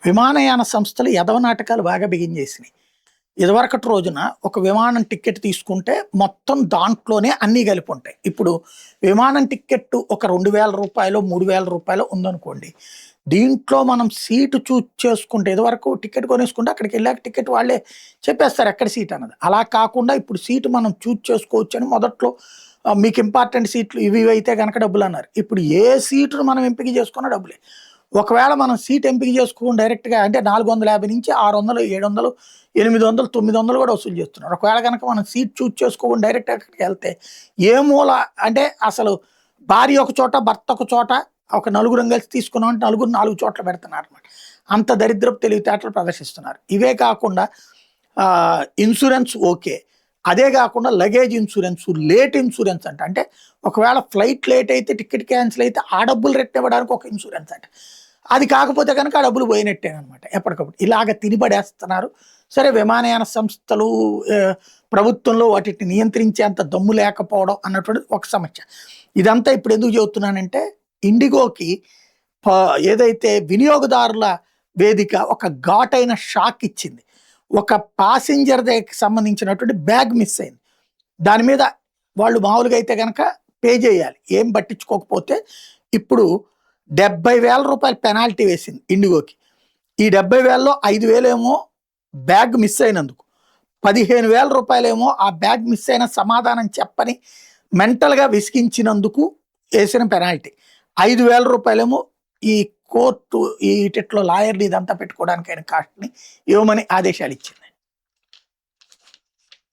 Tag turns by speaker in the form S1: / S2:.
S1: విమానయాన సంస్థలు ఎదవ నాటకాలు బాగా బిగించేసినాయి. ఇదివరకటి రోజున ఒక విమానం టికెట్ తీసుకుంటే మొత్తం దాంట్లోనే అన్నీ కలిపి ఉంటాయి. ఇప్పుడు విమానం టికెట్ ఒక రూ. 2000 రూ. 3000 ఉందనుకోండి. దీంట్లో మనం సీటు చూజ్ చేసుకుంటే ఇదివరకు టికెట్ కొనేసుకుంటే అక్కడికి వెళ్ళాక టికెట్ వాళ్ళే చెప్పేస్తారు ఎక్కడ సీట్ అన్నది. అలా కాకుండా ఇప్పుడు సీటు మనం చూజ్ చేసుకోవచ్చు అని మొదట్లో మీకు ఇంపార్టెంట్ సీట్లు ఇవి అయితే కనుక డబ్బులు అన్నారు. ఇప్పుడు ఏ సీటును మనం ఎంపిక చేసుకున్నా డబ్బులే. ఒకవేళ మనం సీట్ ఎంపిక చేసుకోకుండా డైరెక్ట్‌గా అంటే 450 నుంచి 600, 700, 800, 900 కూడా వసూలు చేస్తున్నారు. ఒకవేళ గనక మనం సీట్ చూజ్ చేసుకోకుండా డైరెక్ట్ అక్కడికెళ్తే ఏ మూల అంటే అసలు భార్య ఒక చోట, భర్త ఒక చోట, ఒక నలుగురం కలిసి తీసుకున్నామంటే నలుగురు 4 చోట్ల పెడుతున్నారన్నమాట. అంత దరిద్రపు తెలివితేటలు ప్రదర్శిస్తున్నారు. ఇవే కాకుండా ఇన్సూరెన్స్ ఓకే. అదే కాకుండా లగేజ్ ఇన్సూరెన్స్, లేట్ ఇన్సూరెన్స్ అంట. అంటే ఒకవేళ ఫ్లైట్ లేట్ అయితే టికెట్ క్యాన్సిల్ అయితే ఆ డబ్బులు రెట్టివ్వడానికి ఒక ఇన్సూరెన్స్ అంట. అది కాకపోతే కనుక ఆ డబ్బులు పోయినట్టేనమాట ఎప్పటికప్పుడు. ఇలాగ తినిపడేస్తున్నారు. సరే విమానయాన సంస్థలు ప్రభుత్వంలో వాటిని నియంత్రించేంత దమ్ము లేకపోవడం అన్నటువంటి ఒక సమస్య. ఇదంతా ఇప్పుడు ఎందుకు చెబుతున్నానంటే ఇండిగోకి ఏదైతే వినియోగదారుల వేదిక ఒక ఘాటైన షాక్ ఇచ్చింది. ఒక ప్యాసింజర్ దగ్గరికి సంబంధించినటువంటి బ్యాగ్ మిస్ అయింది. దాని మీద వాళ్ళు మామూలుగా అయితే కనుక పే చేయాలి. ఏం పట్టించుకోకపోతే ఇప్పుడు రూ. 70,000 పెనాల్టీ వేసింది ఇండిగోకి. ఈ 70,000లో 5,000 ఏమో బ్యాగ్ మిస్ అయినందుకు, 15,000 రూపాయలేమో ఆ బ్యాగ్ మిస్ అయిన సమాధానం చెప్పని మెంటల్గా విసిగించినందుకు వేసిన పెనాల్టీ. 5,000 రూపాయలేమో ఈ కోర్టు ఈ ఇట్లో లాయర్లు ఇదంతా పెట్టుకోవడానికైన కాస్ట్ని ఇవ్వమని ఆదేశాలు ఇచ్చింది.